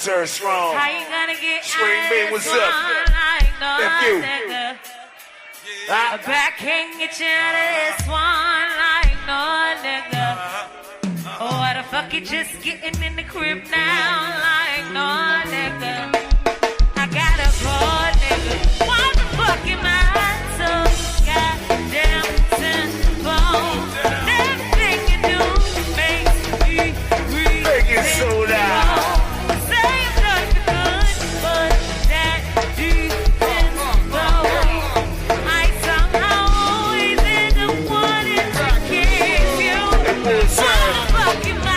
turn strong. How you gonna get Spring Bay, what's up? like no F you. nigga? A back can't get you out of this one like no nigga. Oh, what the fuck you just getting in the crib now like no nigga? I got a boy nigga. Why the fuck am I so goddamn simple? Everything you do makes me breathe. Make it so loud. Say it's not good, but that deep simple. I somehow always end up wanting to kiss you. Why the fuck am I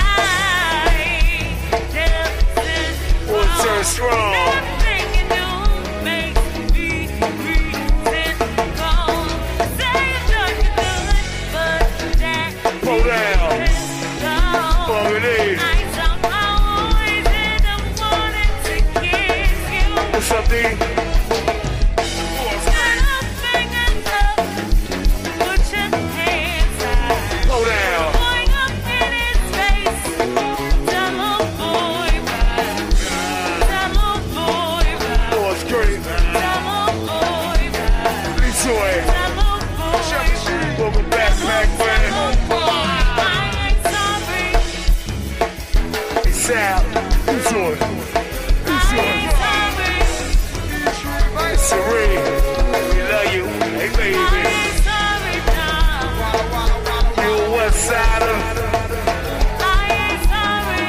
damn simple? Turn strong. Everything you do makes me breathe simple. Say it's not good, but that Pull down. simple. Fuck it is. I somehow always end up wanting to kiss you. What's up, D? Little fingers up, put your hands out. Pull down. Going up in his face, tell a boy bye. Tell a boy bye. Oh, it's great. Tell a boy bye. Detroit. Tell a boy bye. Welcome back, man. I ain't sorry. Hey, Sal. Detroit. I Detroit. ain't sorry. It's Serene. We love you. Hey, I baby. ain't sorry now. You a West Sider. I ain't sorry.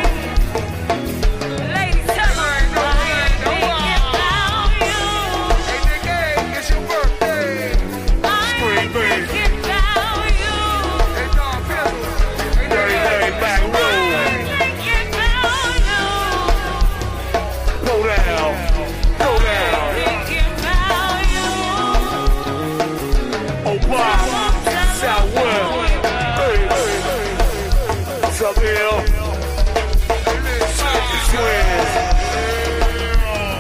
Ladies, tell me I ain't thinking about you. It's your birthday. I ain't thinking about you. Hey, Don Pizzle. Dirty, dirty back road. Thinking about you. Go down. Go down. Thinking about you. Obama. Southwell. Hey, hey. What's up, Bill? Twins.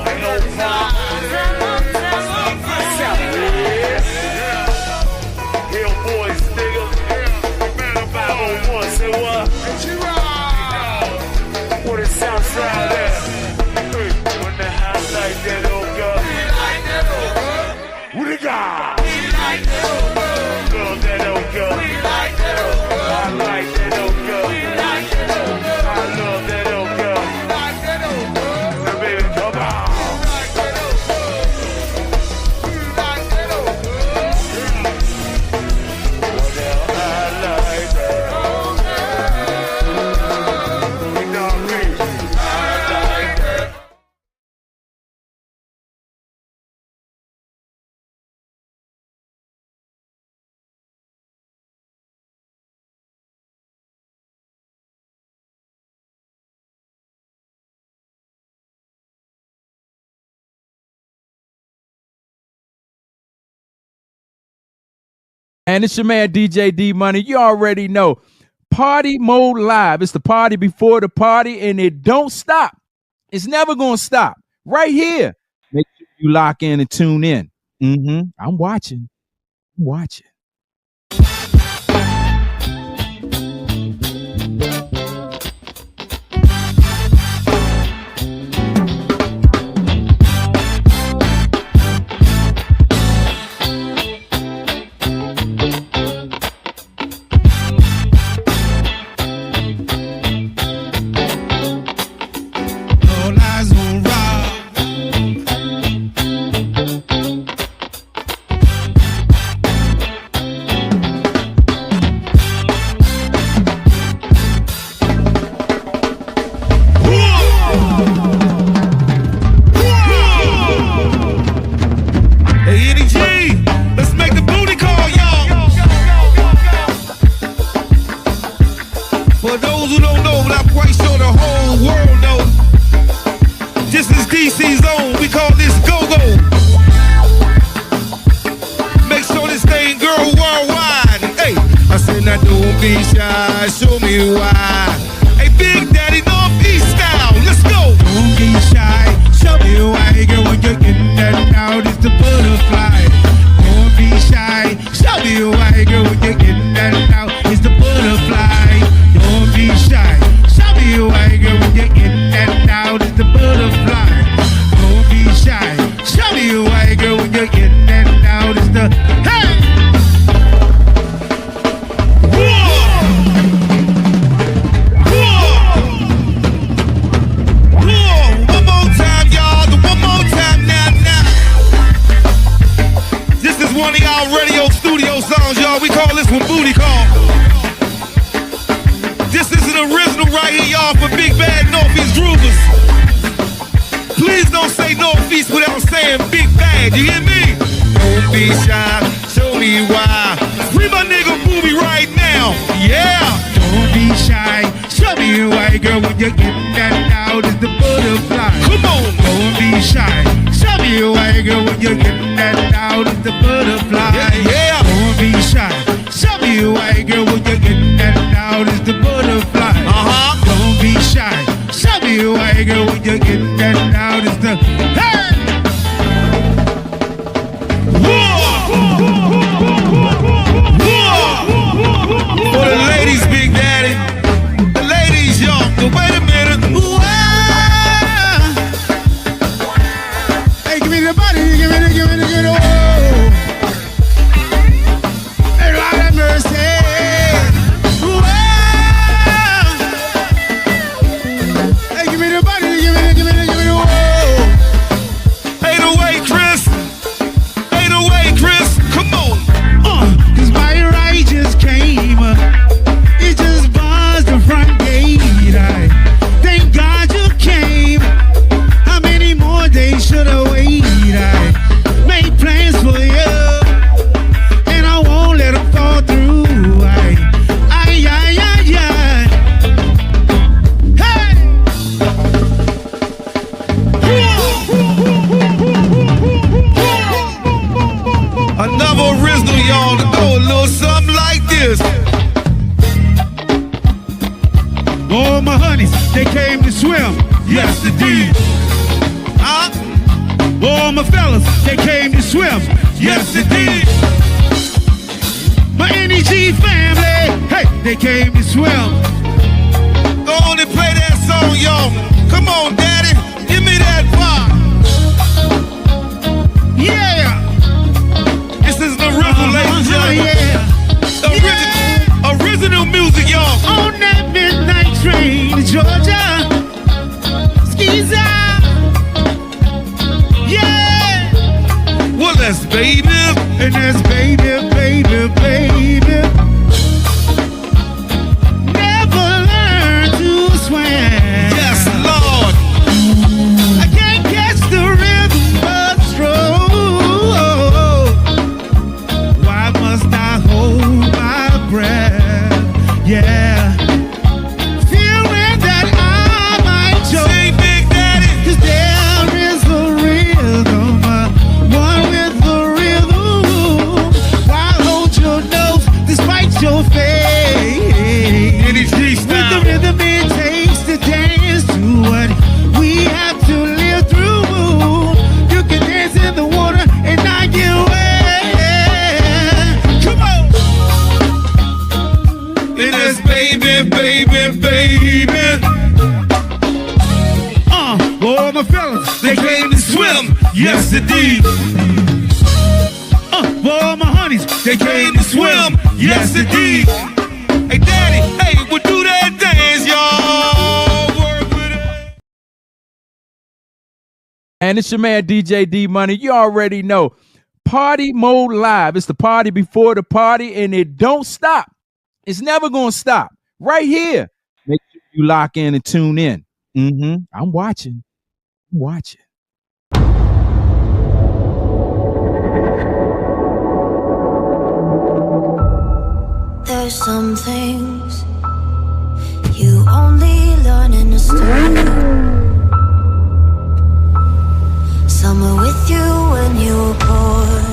Ain't no problem. Southwell. Hill boys, nigga. 501, say what? What is Southside at? Hey, when the house like that, oh God. What it got? Girl, that oh God. I like that oh God. I love that oh God. Now, baby, come on. Well, now, I like that. You know me. I like that. And it's your man DJ D Money. You already know. Party Mode Live. It's the party before the party, and it don't stop. It's never gonna stop. Right here. Make sure you lock in and tune in. I'm watching. I'm watching. All eyes on Rob. Hey, Eddie G, let's make the booty call, y'all. For those who don't know, but I'm quite sure the whole world knows, this is DC's own. We call this GoGo. Make sure this thing girl worldwide. Hey, I said now don't be shy, show me why. Hey, Big Daddy, Northeast style, let's go. Don't be shy, show me why. Girl, when you're in that out, it's the butterfly. Don't be shy, show me why. Girl, when you're in that out, it's the butterfly. Don't be shy, show me why. Girl, when you're in that out, it's the butterfly. one right here, y'all, for Big Bad Northeast Groovers. Please don't say Northeast without saying Big Bad, you hear me? Don't be shy, show me why. Free my nigga Booby right now, yeah. Don't be shy, show me why, girl, when you're getting that out, it's the butterfly. Come on, don't be shy, show me why, girl, when you're getting that out, it's the butterfly. Yeah, don't be shy, show me why, girl, when you're getting that out, it's the butterfly. Don't be shy, show me why, girl, when you're getting that out, it's the hey. For the ladies, Big Daddy. The ladies, y'all. Wait a minute. Hey, give me the body. Give me the oh. Hey, Lord have mercy. Hey, give me the body. Give me the oh. Ain't no way, Chris. Ain't no way, Chris. Come on. Cause my ride just came. It just buzzed the front gate. Thank God you came. How many more days should I wait? I made plans for you, and I won't let them fall through. Hey! Another original, y'all, to go a little something like this. All my honeys, they came to swim, yes indeed. All my fellas, they came to swim, yes indeed. My NEG family, hey, they came to swim. Go on and play that song, y'all. Come on, daddy, give me that vibe. Yeah. This is the original, ladies and gentlemen. Original music, y'all. On that midnight train to Georgia, skis out. Yeah. Well, that's baby, and that's baby. Never learned to swim. Yes, Lord. I can't catch the rhythm but stroke. Why must I hold my breath? Yeah. Feeling that I might choke. Say, Big Daddy. Cause there is a rhythm, one with the rhythm. Why hold your nose despite your face? With the rhythm it takes to dance to what we have to live through. You can dance in the water and not get wet. Come on. It is baby. All my fellas, they came to swim, yes indeed. All my honeys, they came to swim, yes indeed. Hey daddy, hey, we'll do that dance, y'all. Work with it. And it's your man DJ D Money. You already know. Party Mode Live. It's the party before the party, and it don't stop. It's never gonna stop. Right here. Make sure you lock in and tune in. I'm watching. There's some things you only learn in a story. Some were with you when you were born.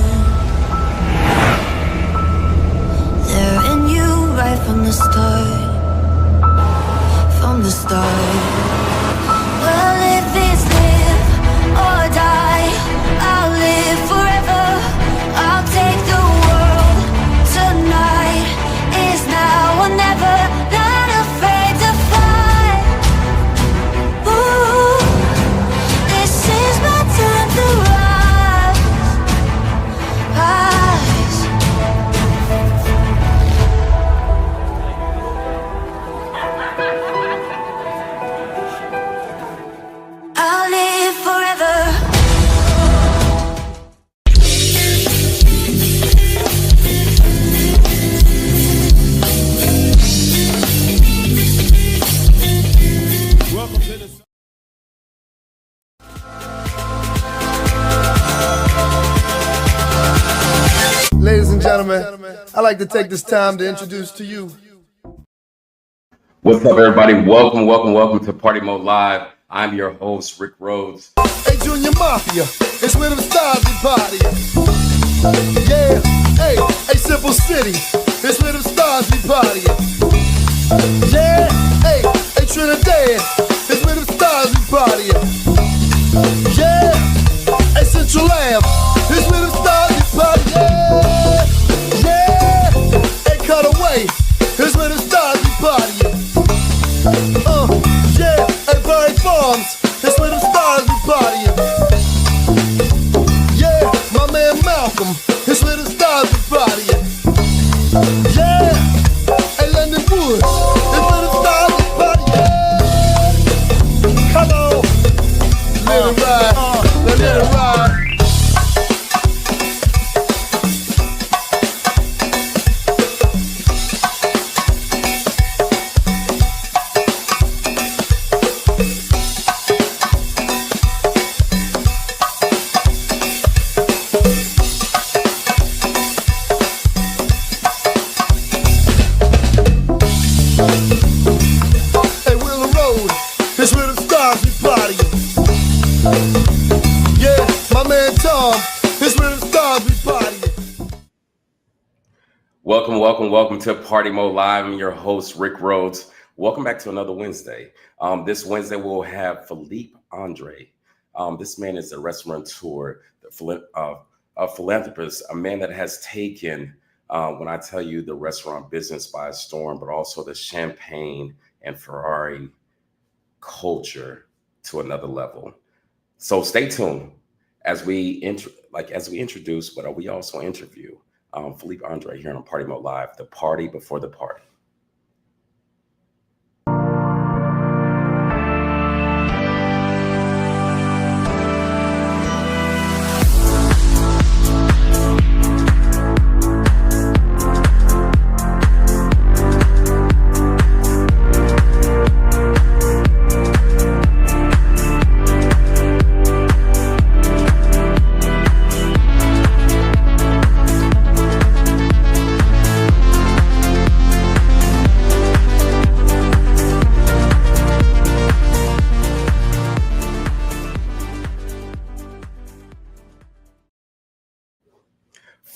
They're in you right from the start. From the start. Well, if it's live or die, I'll live forever. I'll take the world tonight. Is now or never. Not afraid to fly. Ooh, this is my time to rise. Rise. gentlemen, I'd like to take this time to introduce to you. What's up, everybody? Welcome to Party Mode Live. I'm your host, Rick Rhodes. Hey, Junior Mafia, it's where them stars we party. Yeah, hey, Simple City, it's where them stars we party. Yeah, hey, Trinidad, it's where them stars we party. Yeah, hey, Central Ave, it's where them stars we party. Yeah, hey, Cutaway, it's where them stars we party. Yeah, hey, Barry Farms, it's where them stars we party. Yeah, my man Malcolm, it's where the stars we party. Yeah, hey, London Woods, it's where the stars we party. Yeah. Come on, let it ride, let it ride. Welcome to Party Mode Live. I'm your host, Rick Rhodes. Welcome back to another Wednesday. This Wednesday, we'll have Philippe Andre. This man is a restaurateur, a philanthropist, a man that has taken, when I tell you, the restaurant business by storm, but also the champagne and Ferrari culture to another level. So stay tuned as we introduce, but we also interview Philippe Andre here on Party Mode Live, the party before the party.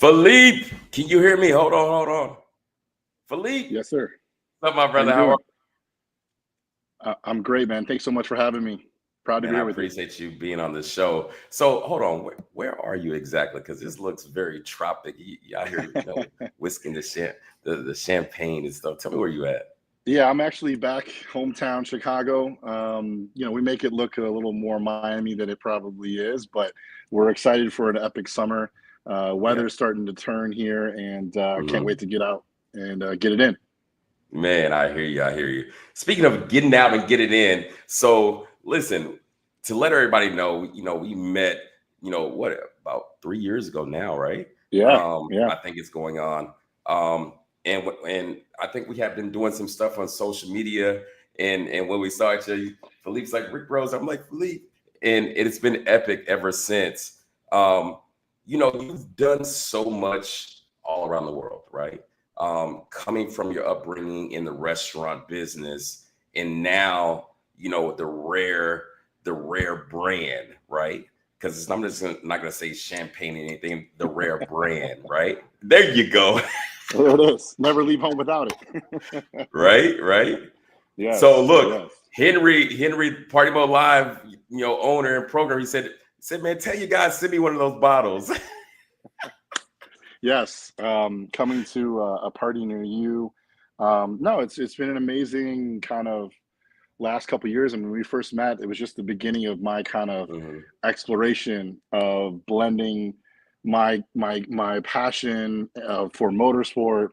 Philippe, can you hear me? Hold on. Philippe? Yes, sir. What's up, my brother? How are you? I'm great, man. Thanks so much for having me. Proud to be here with you. I appreciate you being on the show. So hold on, where are you exactly? Because this looks very tropic. I hear whisking the champagne and stuff. Tell me where you at. Yeah, I'm actually back hometown Chicago. We make it look a little more Miami than it probably is, but we're excited for an epic summer. Weather's starting to turn here, and I can't wait to get out and get it in. Man, I hear you. Speaking of getting out and get it in, so listen, to let everybody know, we met, about 3 years ago now, right? Yeah. I think it's going on. And I think we have been doing some stuff on social media. And when we saw each other, Philippe's like, Rick Rose. I'm like, Philippe. And it's been epic ever since. You've done so much all around the world, right? Coming from your upbringing in the restaurant business, and now, the rare brand, right? Because I'm just not going to say champagne or anything, the rare brand, right? There you go. There it is. Never leave home without it. Right? Yeah. So look, Henry Party Mode Live, owner and program, he said, man, tell you guys, send me one of those bottles. Yes. Coming to a party near you. No, it's been an amazing kind of last couple of years. And when we first met, it was just the beginning of my kind of exploration of blending my passion for motorsport,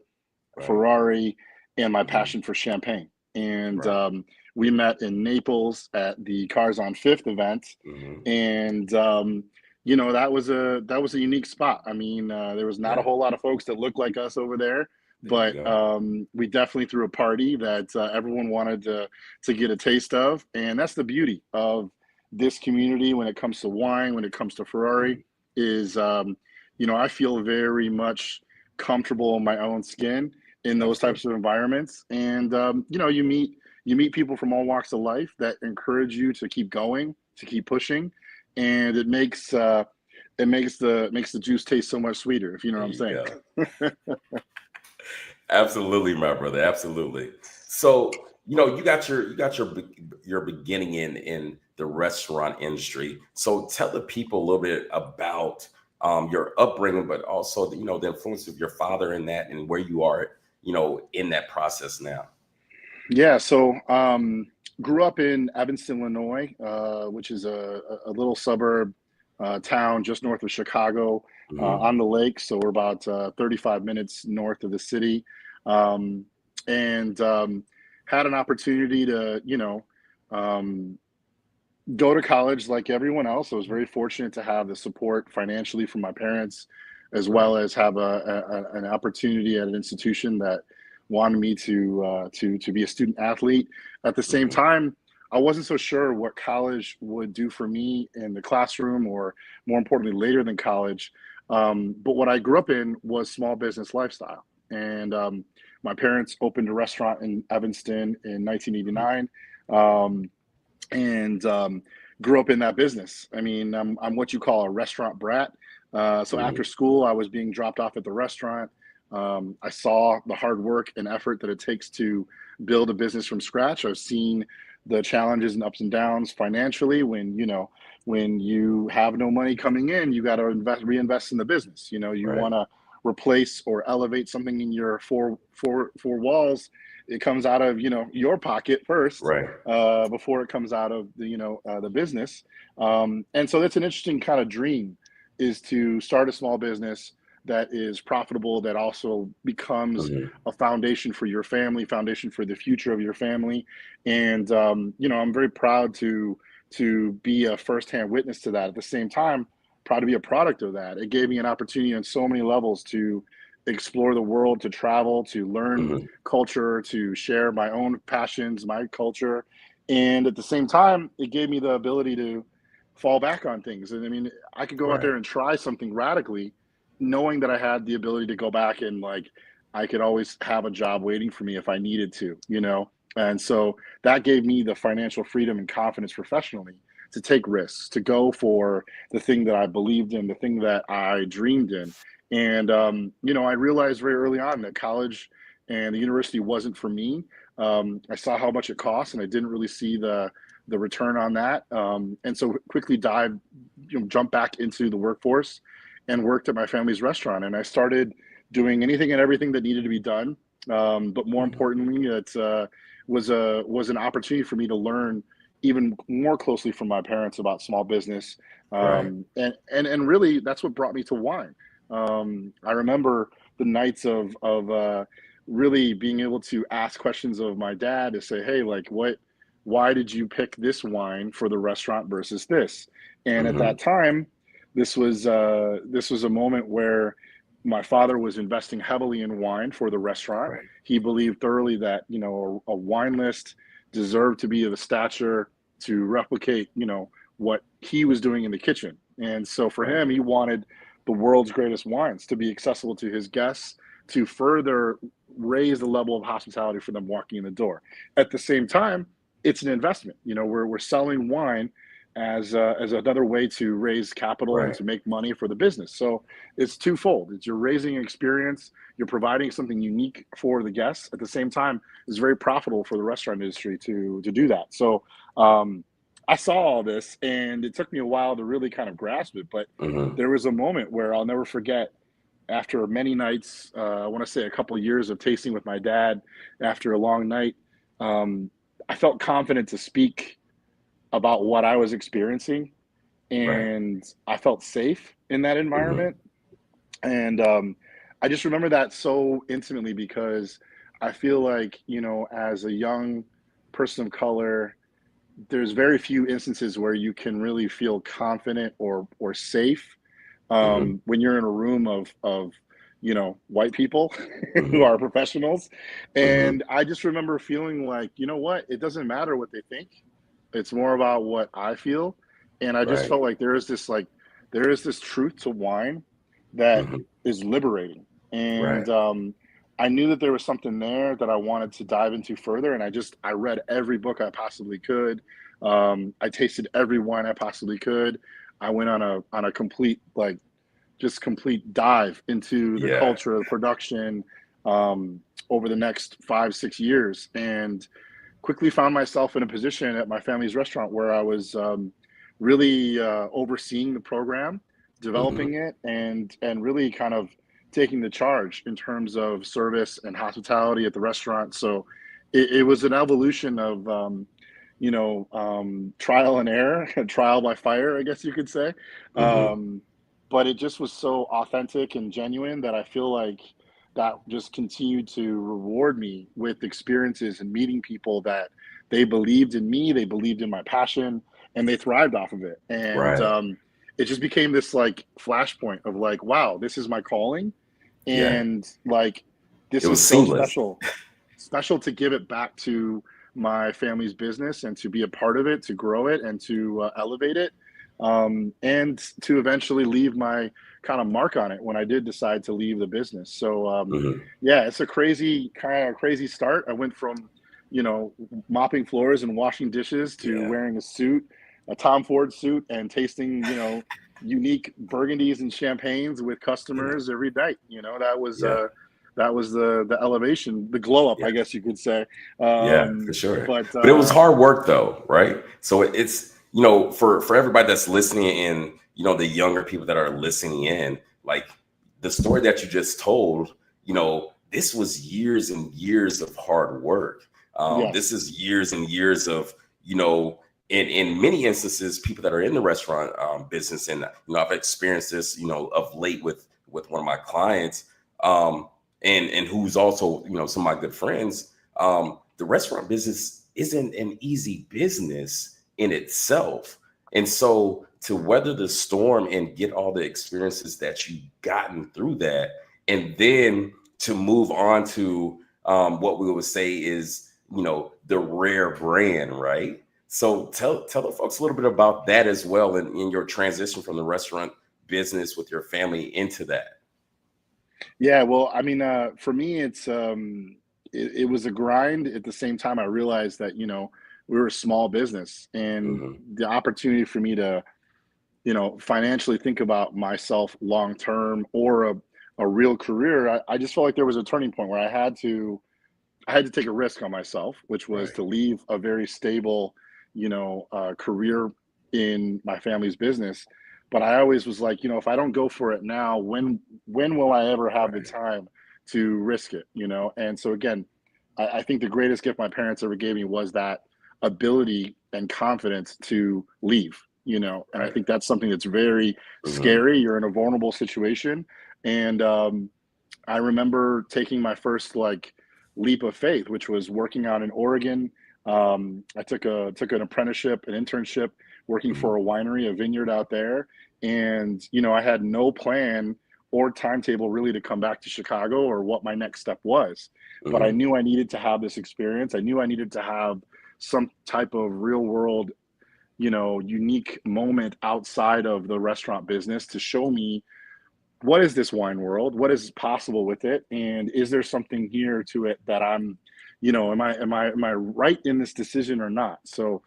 Ferrari, and my passion for champagne. And we met in Naples at the Cars on Fifth event, and that was a unique spot. I mean, there was not a whole lot of folks that looked like us over there, but we definitely threw a party that everyone wanted to get a taste of, and that's the beauty of this community when it comes to wine, when it comes to Ferrari, is I feel very much comfortable in my own skin in those types of environments. And you know, you meet people from all walks of life that encourage you to keep going, to keep pushing, and it makes the juice taste so much sweeter, if you know what I'm saying. Absolutely, my brother. Absolutely. So, you know, you got your beginning in the restaurant industry. So tell the people a little bit about your upbringing, but also, you know, the influence of your father in that and where you are, you know, in that process now. Yeah. So grew up in Evanston, Illinois, which is a little suburb town just north of Chicago, on the lake. So we're about 35 minutes north of the city. And had an opportunity to, you know, go to college like everyone else. I was very fortunate to have the support financially from my parents, as well as have an opportunity at an institution that wanted me to be a student athlete. At the same time, I wasn't so sure what college would do for me in the classroom, or more importantly, later than college. But what I grew up in was small business lifestyle. And my parents opened a restaurant in Evanston in 1989, and grew up in that business. I mean, I'm what you call a restaurant brat. So after school, I was being dropped off at the restaurant. I saw the hard work and effort that it takes to build a business from scratch. I've seen the challenges and ups and downs financially when, you know, when you have no money coming in, you got to reinvest in the business. You know, you want to replace or elevate something in your four walls. It comes out of, you know, your pocket first, before it comes out of the, you know, the business. And so that's an interesting kind of dream, is to start a small business that is profitable, that also becomes a foundation for your family, foundation for the future of your family. And, you know, I'm very proud to be a firsthand witness to that. At the same time, proud to be a product of that. It gave me an opportunity on so many levels to explore the world, to travel, to learn culture, to share my own passions, my culture. And at the same time, it gave me the ability to fall back on things. And I mean, I could go out there and try something radically, knowing that I had the ability to go back and, like, I could always have a job waiting for me if I needed to, you know? And so that gave me the financial freedom and confidence professionally to take risks, to go for the thing that I believed in, the thing that I dreamed in. And, you know, I realized very early on that college and the university wasn't for me. I saw how much it cost, and I didn't really see the return on that. And so quickly jumped back into the workforce and worked at my family's restaurant. And I started doing anything and everything that needed to be done. But more importantly, it was an opportunity for me to learn even more closely from my parents about small business. And really, that's what brought me to wine. I remember the nights of really being able to ask questions of my dad to say, hey, like, why did you pick this wine for the restaurant versus this? And at that time, this was a moment where my father was investing heavily in wine for the restaurant. He believed thoroughly that, you know, a wine list deserved to be of a stature to replicate, you know, what he was doing in the kitchen. And so for him, he wanted the world's greatest wines to be accessible to his guests, to further raise the level of hospitality for them walking in the door. At the same time, it's an investment. You know, we're selling wine as another way to raise capital and to make money for the business. So it's twofold. It's you're raising an experience, you're providing something unique for the guests. At the same time, it's very profitable for the restaurant industry to do that. So I saw all this, and it took me a while to really kind of grasp it. But there was a moment where I'll never forget. After many nights, I want to say a couple of years of tasting with my dad, after a long night, I felt confident to speak about what I was experiencing, and I felt safe in that environment. And I just remember that so intimately, because I feel like, you know, as a young person of color, there's very few instances where you can really feel confident or safe when you're in a room of you know, white people who are professionals. And I just remember feeling like, you know what, it doesn't matter what they think. It's more about what I feel. And I just felt like there is this truth to wine that is liberating. And I knew that there was something there that I wanted to dive into further. And I read every book I possibly could. I tasted every wine I possibly could. I went on a complete, like, just complete dive into the culture of production over the next 5-6 years, and quickly found myself in a position at my family's restaurant where I was really overseeing the program, developing it, and really kind of taking the charge in terms of service and hospitality at the restaurant. So it was an evolution of trial and error, trial by fire, I guess you could say. But it just was so authentic and genuine that I feel like that just continued to reward me with experiences and meeting people that they believed in me, they believed in my passion, and they thrived off of it. And it just became this like flashpoint of like, wow, this is my calling. And like, this is so special to give it back to my family's business and to be a part of it, to grow it and to elevate it. And to eventually leave my kind of mark on it when I did decide to leave the business. So, it's a crazy start. I went from, mopping floors and washing dishes to wearing a suit, a Tom Ford suit, and tasting, unique burgundies and champagnes with customers every night. That was the elevation, the glow up, I guess you could say. For sure. But it was hard work though, right? So it's, for everybody that's listening and, the younger people that are listening in, like the story that you just told, this was years and years of hard work. This is years and years of, in many instances, people that are in the restaurant business. And, I've experienced this, of late with one of my clients and who's also, some of my good friends. The restaurant business isn't an easy business in itself. And so to weather the storm and get all the experiences that you've gotten through that, and then to move on to what we would say is, the rare brand, right? So tell the folks a little bit about that as well, and in your transition from the restaurant business with your family into that. Yeah, well, I mean, for me, it's it was a grind. At the same time, I realized that, we were a small business, and the opportunity for me to, financially think about myself long term or a real career, I just felt like there was a turning point where I had to take a risk on myself, which was to leave a very stable, career in my family's business. But I always was like, if I don't go for it now, when will I ever have the time to risk it? And so again, I think the greatest gift my parents ever gave me was that ability and confidence to leave, and I think that's something that's very scary. You're in a vulnerable situation. And I remember taking my first leap of faith, which was working out in Oregon. I took an apprenticeship, an internship working for a winery, a vineyard out there. And, I had no plan or timetable really to come back to Chicago or what my next step was. But I knew I needed to have this experience. I knew I needed to have some type of real world, unique moment outside of the restaurant business to show me, what is this wine world? What is possible with it? And is there something here to it that I'm, am I right in this decision or not? So,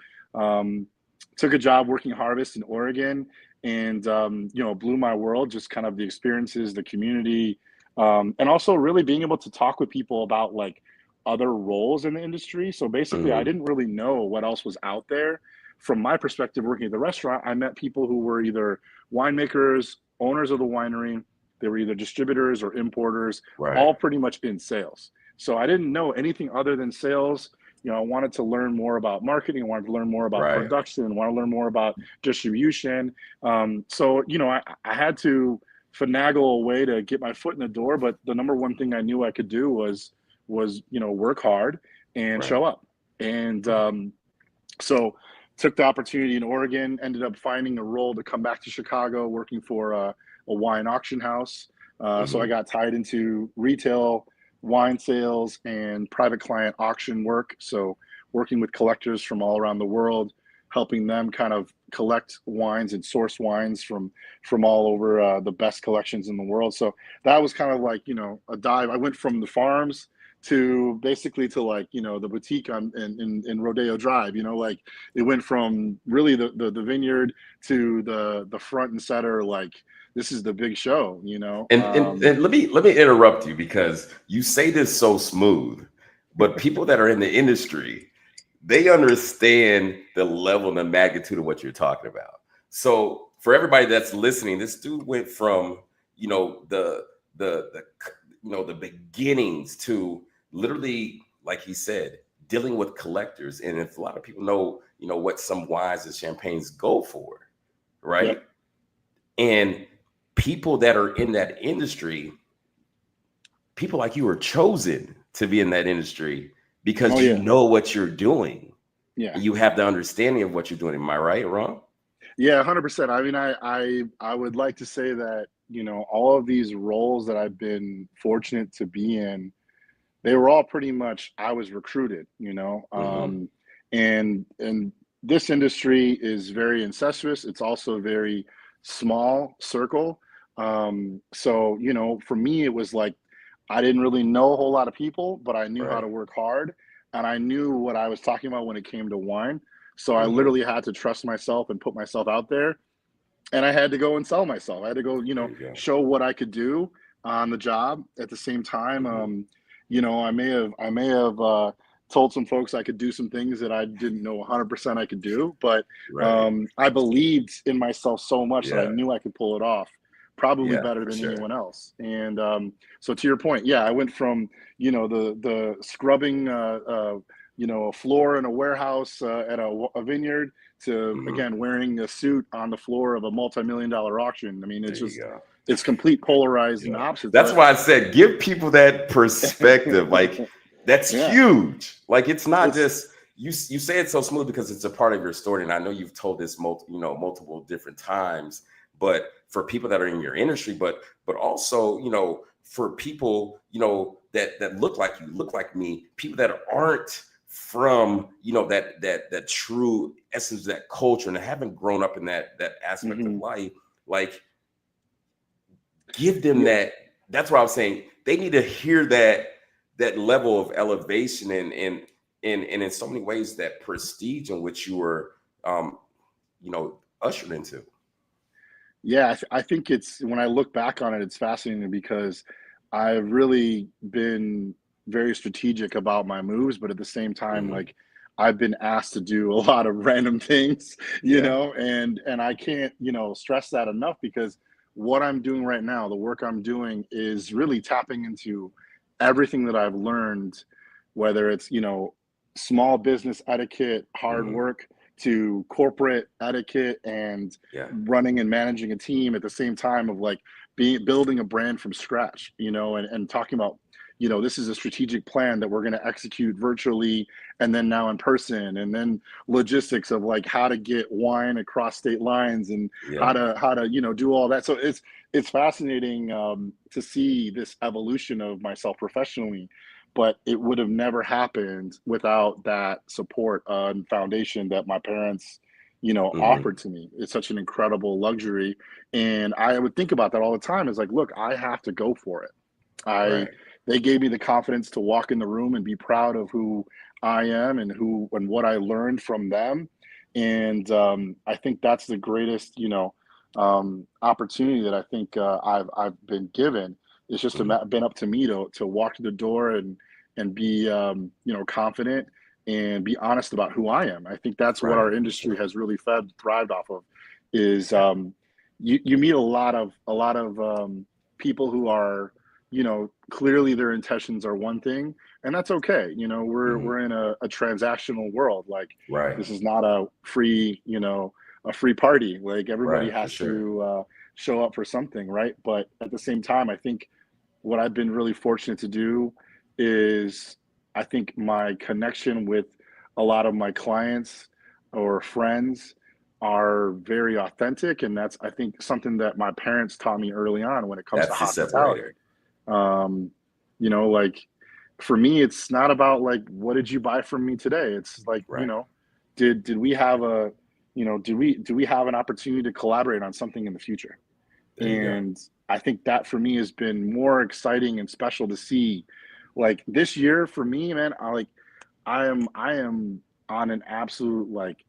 took a job working harvest in Oregon, and, blew my world, just kind of the experiences, the community, and also really being able to talk with people about other roles in the industry. So basically I didn't really know what else was out there. From my perspective, working at the restaurant, I met people who were either winemakers, owners of the winery. They were either distributors or importers, all pretty much in sales. So I didn't know anything other than sales. I wanted to learn more about marketing. I wanted to learn more about production. I wanted to learn more about distribution. So, I had to finagle a way to get my foot in the door. But the number one thing I knew I could do was work hard and show up. And so took the opportunity in Oregon, ended up finding a role to come back to Chicago, working for a wine auction house. So I got tied into retail wine sales and private client auction work. So working with collectors from all around the world, helping them kind of collect wines and source wines from all over the best collections in the world. So that was kind of like, you know, a dive. I went from the farms to basically to like, you know, the boutique in Rodeo Drive, you know, like it went from really the vineyard to the front and center, like this is the big show, you know. And let me interrupt you, because you say this so smooth, but people that are in the industry, they understand the level and the magnitude of what you're talking about. So for everybody that's listening, this dude went from, you know, the beginnings to literally, like he said, dealing with collectors. And if a lot of people know, you know, what some wines and champagnes go for, right? Yep. And people that are in that industry, people like you are chosen to be in that industry because you know what you're doing. Yeah. You have the understanding of what you're doing. Am I right or wrong? Yeah, 100%. I mean, I would like to say that, you know, all of these roles that I've been fortunate to be in, they were all pretty much, I was recruited, you know. And this industry is very incestuous. It's also a very small circle. So, you know, for me, it was like, I didn't really know a whole lot of people, but I knew how to work hard, and I knew what I was talking about when it came to wine. So I literally had to trust myself and put myself out there, and I had to go and sell myself. I had to go, you know, show what I could do on the job. At the same time, you know, I may have told some folks I could do some things that I didn't know 100% I could do, but I believed in myself so much that I knew I could pull it off, probably better than anyone else. And so to your point, I went from, you know, the scrubbing, you know, a floor in a warehouse at a vineyard to again wearing a suit on the floor of a multi-million-dollar auction. I mean, it's just it's complete polarized and opposite. That's why I said give people that perspective. Like that's huge. Like it's not just you say it so smooth because it's a part of your story, and I know you've told this multiple different times. But for people that are in your industry, but also, you know, for people, you know, that look like you, look like me, people that aren't from, you know, that true essence of that culture and haven't grown up in that aspect of life, like give them that. That's what I was saying. They need to hear that level of elevation and in so many ways that prestige in which you were, you know, ushered into. Yeah, I think it's, when I look back on it, it's fascinating because I've really been very strategic about my moves, but at the same time, like I've been asked to do a lot of random things, you know, and I can't, you know, stress that enough, because what I'm doing right now, the work I'm doing is really tapping into everything that I've learned, whether it's, you know, small business etiquette, hard work, to corporate etiquette and running and managing a team at the same time of like building a brand from scratch, you know, and talking about, you know, this is a strategic plan that we're going to execute virtually and then now in person, and then logistics of like how to get wine across state lines and how to, you know, do all that. So it's fascinating to see this evolution of myself professionally, but it would have never happened without that support and foundation that my parents, you know, offered to me. It's such an incredible luxury. And I would think about that all the time. Is like, look, I have to go for it. They gave me the confidence to walk in the room and be proud of who I am and what I learned from them. And I think that's the greatest, you know, opportunity that I think I've been given. It's just been up to me to walk to the door and be you know, confident and be honest about who I am. I think that's what our industry has really thrived off of. Is you meet a lot of people who are, you know, clearly their intentions are one thing, and that's okay. You know, we're in a transactional world. Like this is not a free, you know, a free party. Like everybody has to show up for something, right? But at the same time, I think what I've been really fortunate to do is, I think my connection with a lot of my clients or friends are very authentic. And that's, I think, something that my parents taught me early on when it comes to hospitality. You know, like for me, it's not about like, what did you buy from me today? It's like, you know, did we have a do we have an opportunity to collaborate on something in the future? And I think that for me has been more exciting and special to see. Like this year for me, man, I am on an absolute like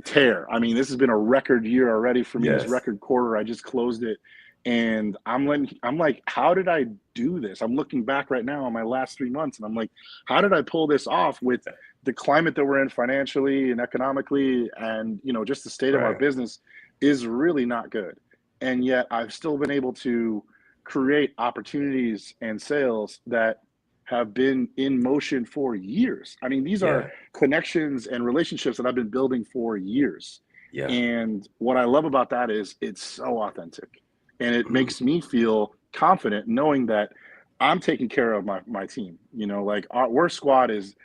tear. I mean, this has been a record year already for me. This record quarter, I just closed it, and I'm like, how did I do this? I'm looking back right now on my last 3 months, and I'm like, how did I pull this off with the climate that we're in financially and economically, and just the state of our business is really not good, and yet I've still been able to create opportunities and sales that have been in motion for years. I mean, these are connections and relationships that I've been building for years. Yeah. And what I love about that is it's so authentic, and it makes me feel confident knowing that I'm taking care of my team. Like our squad is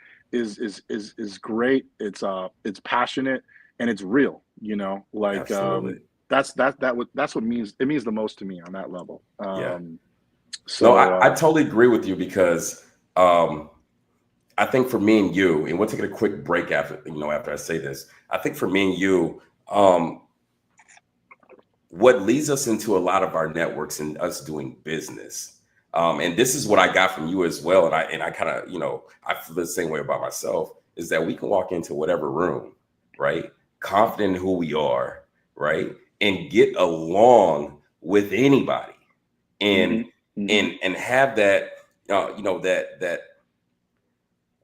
great. It's passionate and it's real. Like Absolutely. That's what means the most to me on that level. So I totally agree with you, because I think for me and you, and we'll take a quick break after I say this, I think for me and you, what leads us into a lot of our networks and us doing business, and this is what I got from you as well, and I kind of, I feel the same way about myself, is that we can walk into whatever room, right, confident in who we are, right, and get along with anybody, and and have that, that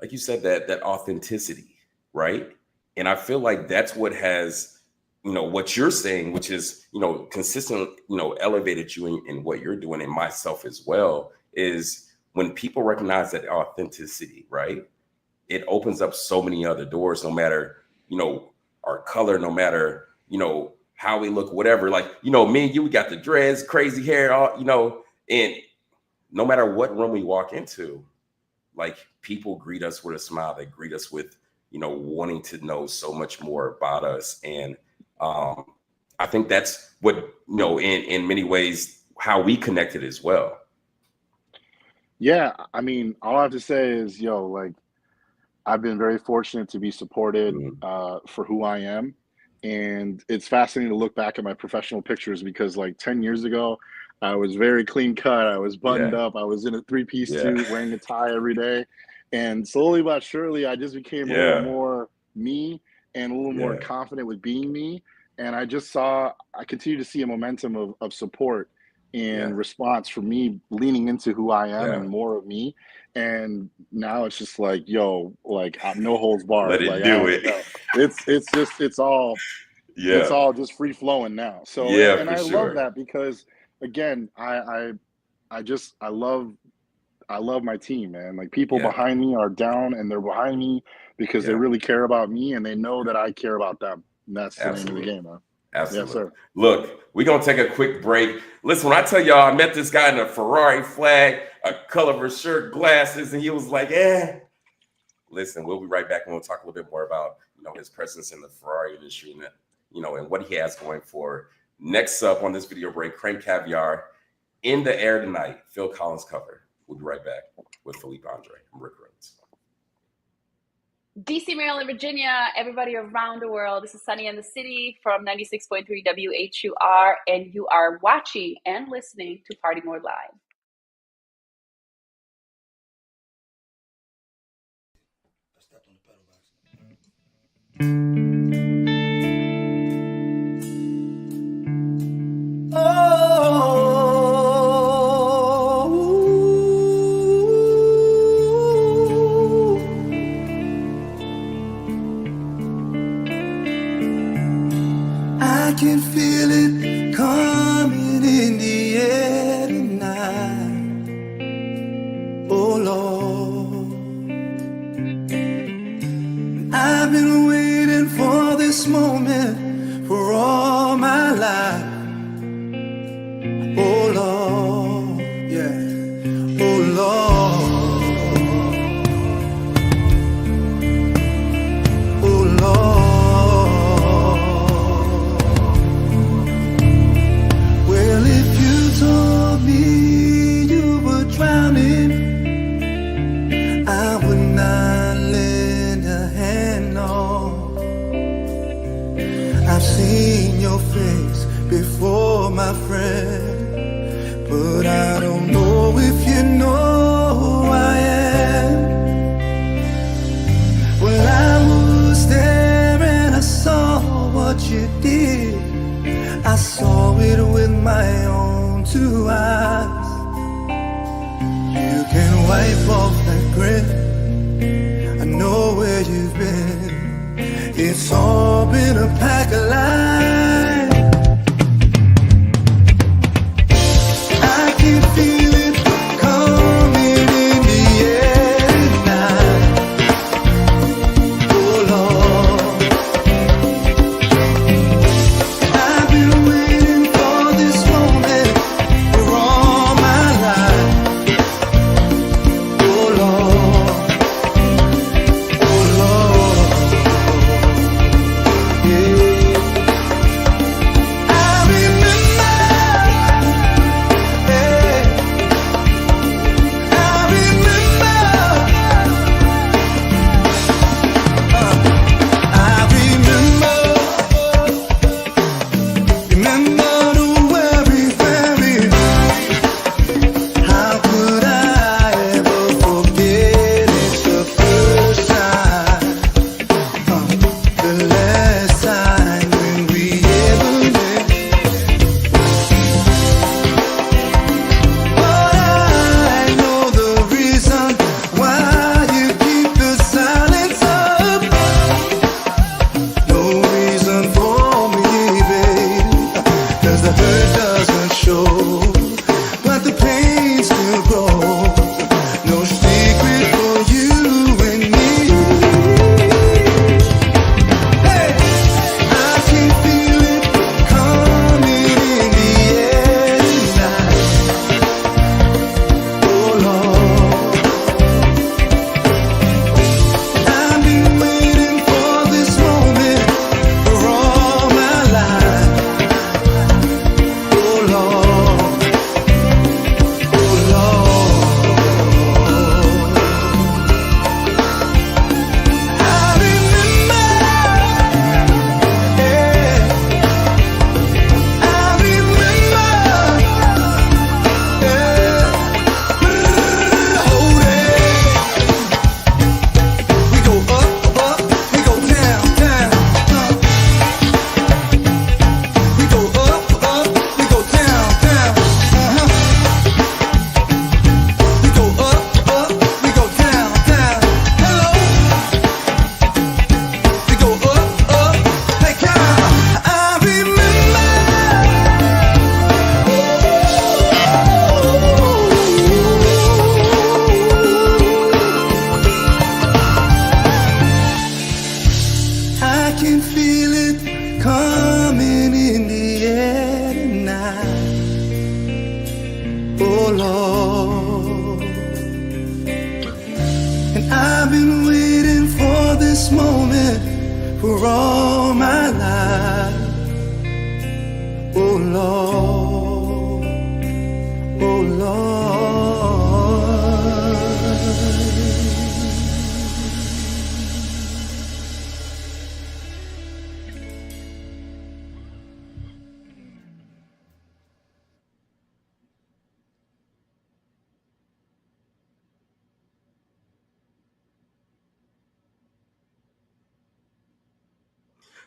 like you said, that authenticity, right? And I feel like that's what has, what you're saying, which is, consistently, elevated you in what you're doing, and myself as well, is when people recognize that authenticity, right? It opens up so many other doors, no matter, our color, no matter, how we look, whatever. Like, me and you, we got the dreads, crazy hair, all, and no matter what room we walk into, like, people greet us with a smile. They greet us with, wanting to know so much more about us. And I think that's what, in many ways, how we connected as well. Yeah. I mean, all I have to say is, like, I've been very fortunate to be supported for who I am. And it's fascinating to look back at my professional pictures, because like 10 years ago, I was very clean cut. I was buttoned up. I was in a 3-piece suit, wearing a tie every day. And slowly but surely, I just became a little more me and a little more confident with being me. And I continue to see a momentum of support and response for me leaning into who I am and more of me. And now it's just like, I'm no holds barred. Let it like, do it. It's all just free flowing now. So and I love that, because again, I love my team, man. Like, people behind me are down, and they're behind me because they really care about me, and they know that I care about them. And that's the name of the game, man. Absolutely. Yes, sir. Look, we're going to take a quick break. Listen, when I tell y'all I met this guy in a Ferrari flag, a color of his shirt, glasses, and he was like, listen, we'll be right back, and we'll talk a little bit more about, his presence in the Ferrari industry, and, and what he has going for. Next up on this video break, Crank Caviar, In the Air Tonight, Phil Collins cover. We'll be right back with Philippe Andre. I'm Rick Rhodes. DC, Maryland, Virginia, everybody around the world. This is Sunny in the City from 96.3 WHUR, and you are watching and listening to Party Mode Live. I can feel it coming in the air tonight. Oh Lord, I've been waiting for this moment for all my life. Oh Lord, yeah. Oh Lord, oh Lord. Well, if you told me you were drowning, I would not lend a hand, no. your face before my friend, but I don't know if you know who I am. Well, I was there and I saw what you did. I saw it with my own two eyes. You can wipe off that grin. I know where you've been. It's all been a pack of lies. I can feel it coming in the air tonight. Oh Lord, I've been waiting for this moment for all my life. Oh Lord, oh Lord, yeah. I remember, yeah. I remember, remember the very, very. How could I ever forget? It's the first time, the last time when we ever met. But I know the reason why you keep the silence up. No reason for me, baby, 'cause the hurt doesn't show, but the pain still grows. No secret for you and me. Hey, I can feel it coming in the air tonight. Oh Lord, I've been waiting for this moment for all my life. Oh Lord, oh Lord, I remember, yeah, I remember, yeah, hold it. We go up, up, we go down, down, we go up, up, we go down, down, we go up, up, we go down, down. Hello, we go up, up, hey God, I remember. I can feel it coming in the air tonight. Oh Lord, and I've been waiting for this moment for all my life. Oh Lord, oh Lord.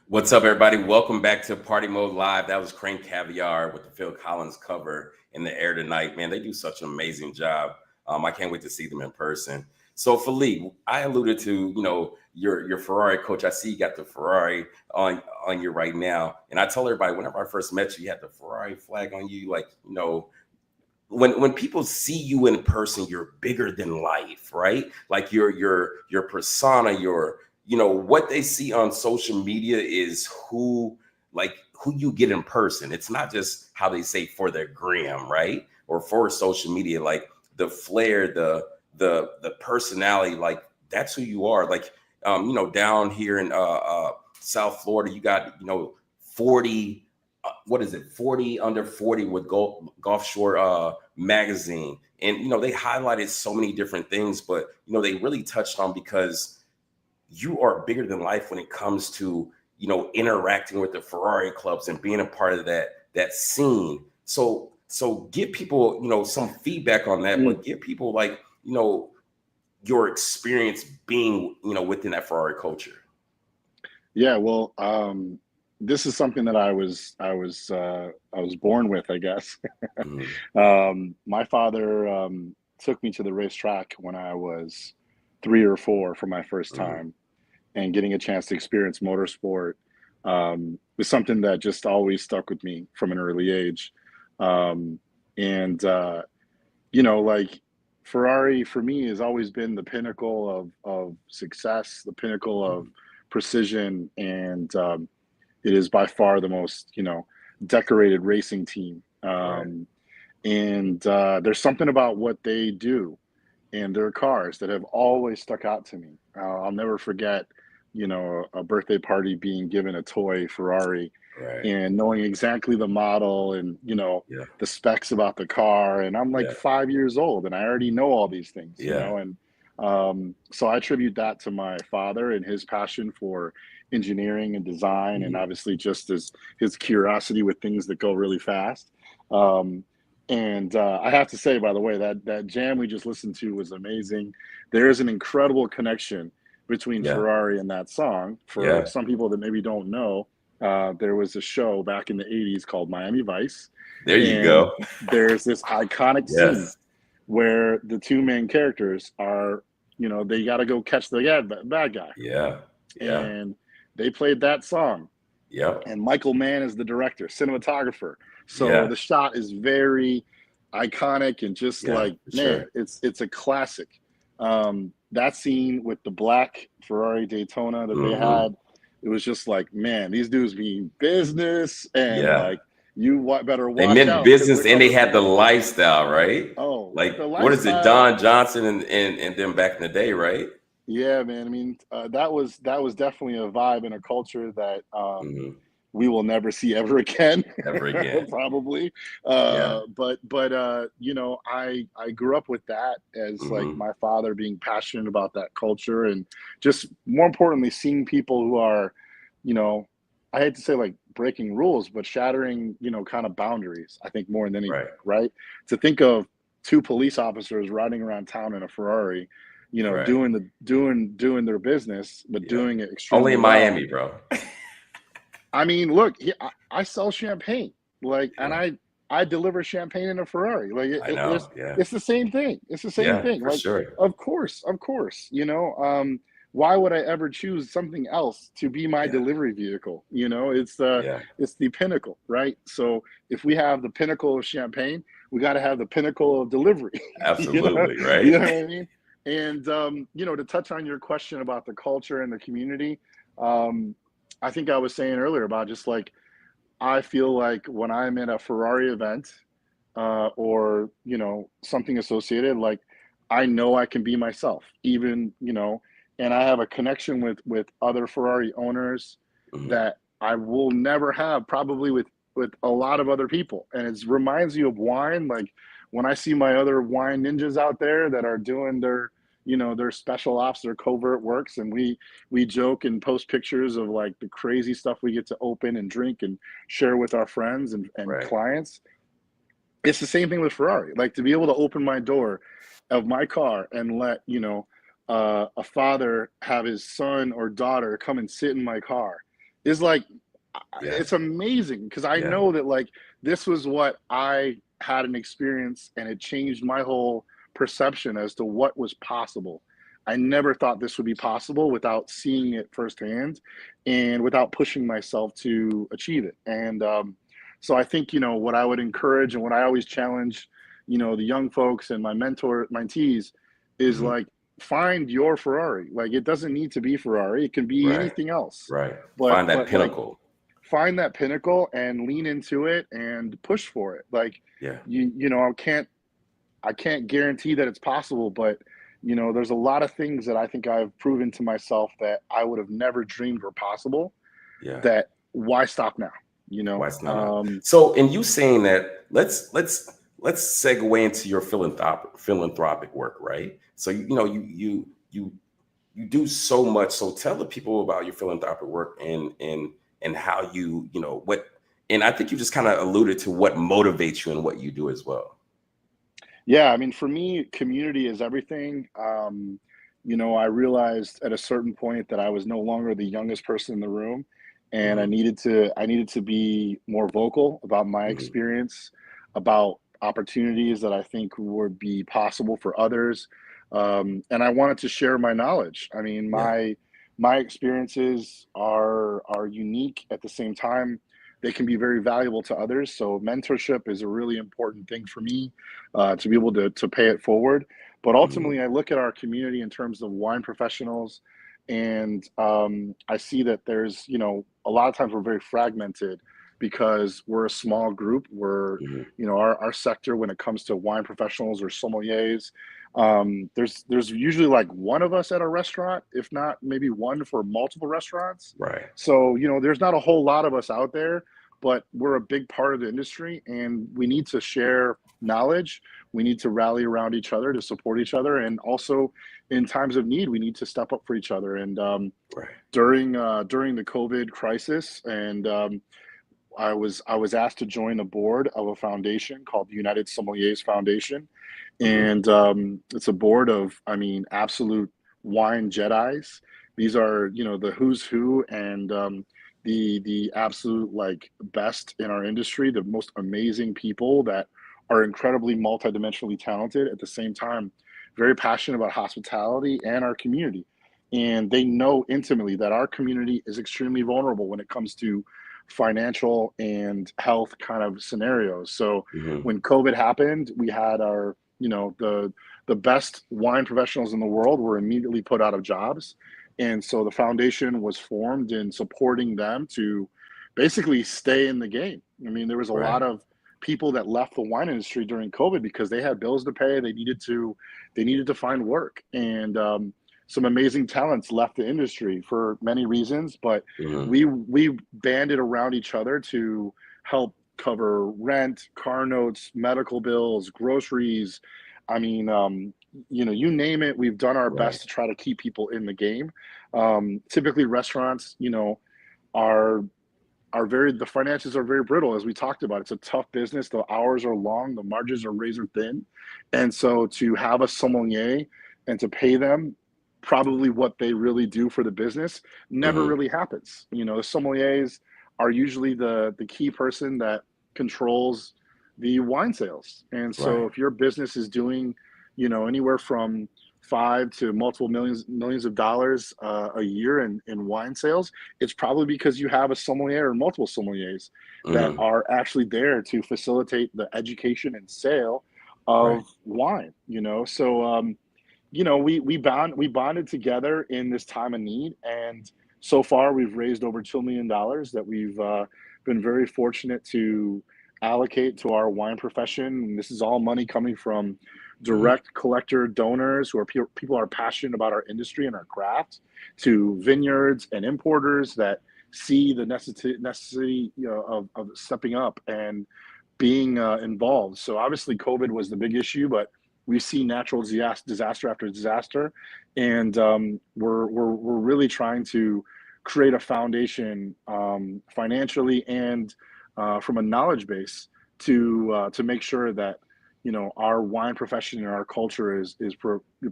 What's up, everybody? Welcome back to Party Mode Live. That was Crane Caviar with the Phil Collins cover in the air tonight. Man, they do such an amazing job. I can't wait to see them in person. So, Philippe, I alluded to, your Ferrari coach. I see you got the Ferrari on you right now. And I told everybody, whenever I first met you had the Ferrari flag on you. Like, when people see you in person, you're bigger than life, right? Like your persona, what they see on social media is who you get in person. It's not just how they say for their gram, right? Or for social media, like the flair, the personality, like that's who you are. Like, down here in South Florida, you got, 40, 40 under 40 with Gulf Shore magazine. And, they highlighted so many different things, but, they really touched on because you are bigger than life when it comes to you know, interacting with the Ferrari clubs and being a part of that scene. So give people, you know, some feedback on that, but give people like, you know, your experience being, you know, within that Ferrari culture. Yeah, well, this is something that I was born with, I guess. My father took me to the racetrack when I was 3 or 4 for my first time, and getting a chance to experience motorsport was something that just always stuck with me from an early age. You know, like Ferrari for me has always been the pinnacle of success, the pinnacle of precision, and it is by far the most, you know, decorated racing team. And there's something about what they do and their cars that have always stuck out to me. I'll never forget, you know, a birthday party being given a toy Ferrari, and knowing exactly the model and, you know, the specs about the car. And I'm like 5 years old and I already know all these things, you know, and so I attribute that to my father and his passion for engineering and design, and obviously just his curiosity with things that go really fast. And I have to say, by the way, that jam we just listened to was amazing. There is an incredible connection between Ferrari and that song. For some people that maybe don't know, there was a show back in the 80s called Miami Vice. There you go. There's this iconic scene where the two main characters are, you know, they got to go catch the bad guy. And they played that song. And Michael Mann is the director, cinematographer. So the shot is very iconic and just like, man, it's a classic. That scene with the black Ferrari Daytona that they had, it was just like, man, these dudes mean business, and like, you better watch out. They meant business, and they had the lifestyle, right? Oh, like what is it, Don Johnson and them back in the day, right? Yeah, man. I mean, that was definitely a vibe and a culture that we will never see ever again. Ever again, probably. But you know, I grew up with that as like my father being passionate about that culture, and just more importantly, seeing people who are, you know, I hate to say like breaking rules, but shattering, you know, kind of boundaries. I think more than anything, right? To think of 2 police officers riding around town in a Ferrari, you know, doing their business, but doing it extremely only in Miami, bro. I mean, look, I sell champagne, like, and I deliver champagne in a Ferrari. Like, it's the same thing. It's the same thing. Like, of course, you know, why would I ever choose something else to be my delivery vehicle? You know, it's the pinnacle, right? So if we have the pinnacle of champagne, we got to have the pinnacle of delivery. Absolutely, right? You know what I mean? And you know, to touch on your question about the culture and the community, I think I was saying earlier about just like, I feel like when I'm in a Ferrari event or, you know, something associated, like, I know I can be myself, even, you know, and I have a connection with other Ferrari owners that I will never have probably with a lot of other people. And it reminds you of wine. Like, when I see my other wine ninjas out there that are doing their, you know, their special ops, their covert works, and we joke and post pictures of like the crazy stuff we get to open and drink and share with our friends and clients. It's the same thing with Ferrari. Like, to be able to open my door of my car and let, you know, a father have his son or daughter come and sit in my car is like, it's amazing, because I know that like this was what I had an experience, and it changed my whole perception as to what was possible. I never thought this would be possible without seeing it firsthand and without pushing myself to achieve it. And so I think, you know, what I would encourage and what I always challenge, you know, the young folks and my mentees is like, find your Ferrari. Like, it doesn't need to be Ferrari. It can be anything else. But find that pinnacle. Like, find that pinnacle and lean into it and push for it. Like, you know, I can't guarantee that it's possible, but, you know, there's a lot of things that I think I've proven to myself that I would have never dreamed were possible. That why stop now? You know. Why stop? So, in you saying that, let's segue into your philanthropic work, right? So, you know, you you do so much. So tell the people about your philanthropic work and how you know what. And I think you just kind of alluded to what motivates you and what you do as well. Yeah, I mean, for me, community is everything. You know, I realized at a certain point that I was no longer the youngest person in the room, and I needed to be more vocal about my experience, about opportunities that I think would be possible for others, and I wanted to share my knowledge. I mean, my experiences are unique. At the same time, they can be very valuable to others. So mentorship is a really important thing for me, to be able to pay it forward. But ultimately, I look at our community in terms of wine professionals, and I see that there's, you know, a lot of times we're very fragmented because we're a small group. We're, you know, our sector when it comes to wine professionals or sommeliers, there's usually like one of us at a restaurant, if not maybe one for multiple restaurants. Right. So, you know, there's not a whole lot of us out there, but we're a big part of the industry, and we need to share knowledge. We need to rally around each other to support each other, and also in times of need, we need to step up for each other. And during the COVID crisis, and I was asked to join the board of a foundation called the United Sommeliers Foundation, and it's a board of, I mean, absolute wine Jedis. These are, you know, the who's who, and the absolute like best in our industry, the most amazing people that are incredibly multidimensionally talented, at the same time very passionate about hospitality and our community. And they know intimately that our community is extremely vulnerable when it comes to financial and health kind of scenarios. So when COVID happened, we had our, you know, the best wine professionals in the world were immediately put out of jobs. And so the foundation was formed in supporting them to basically stay in the game. I mean, there was a lot of people that left the wine industry during COVID because they had bills to pay. They needed to find work, and some amazing talents left the industry for many reasons. But we banded around each other to help cover rent, car notes, medical bills, groceries. I mean, you know, you name it, we've done our best to try to keep people in the game. Typically restaurants, you know, the finances are very brittle, as we talked about. It's a tough business. The hours are long, the margins are razor thin. And so to have a sommelier and to pay them probably what they really do for the business never really happens. You know, the sommeliers are usually the key person that controls the wine sales. And so if your business is doing, you know, anywhere from 5 to multiple millions of dollars a year in wine sales, it's probably because you have a sommelier or multiple sommeliers that are actually there to facilitate the education and sale of wine, you know. So you know, we bonded together in this time of need, and so far we've raised over $2 million that we've been very fortunate to allocate to our wine profession. And this is all money coming from direct collector donors who are people are passionate about our industry and our craft, to vineyards and importers that see the necessity, you know, of stepping up and being involved. So obviously COVID was the big issue, but we see natural disaster after disaster, and we're really trying to create a foundation financially and from a knowledge base to make sure that, you know, our wine profession and our culture is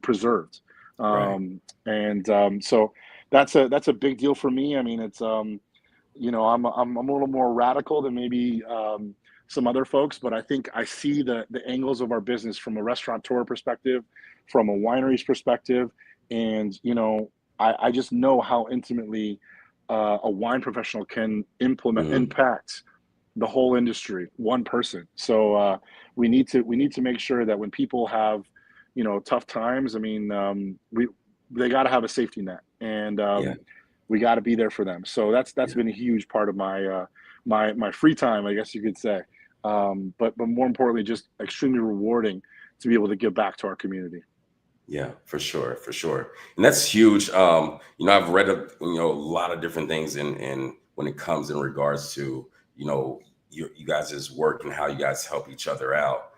preserved. So that's a big deal for me. I mean, it's you know, I'm a little more radical than maybe some other folks, but I think I see the angles of our business from a restaurateur perspective, from a winery's perspective, and you know, I just know how intimately a wine professional can impact the whole industry, one person. So we need to make sure that when people have, you know, tough times, I mean, they got to have a safety net, and we got to be there for them. So that's been a huge part of my my free time, I guess you could say. But more importantly, just extremely rewarding to be able to give back to our community. Yeah, for sure. And that's huge. You know, I've read a lot of different things in when it comes in regards to, you know, you guys' work and how you guys help each other out.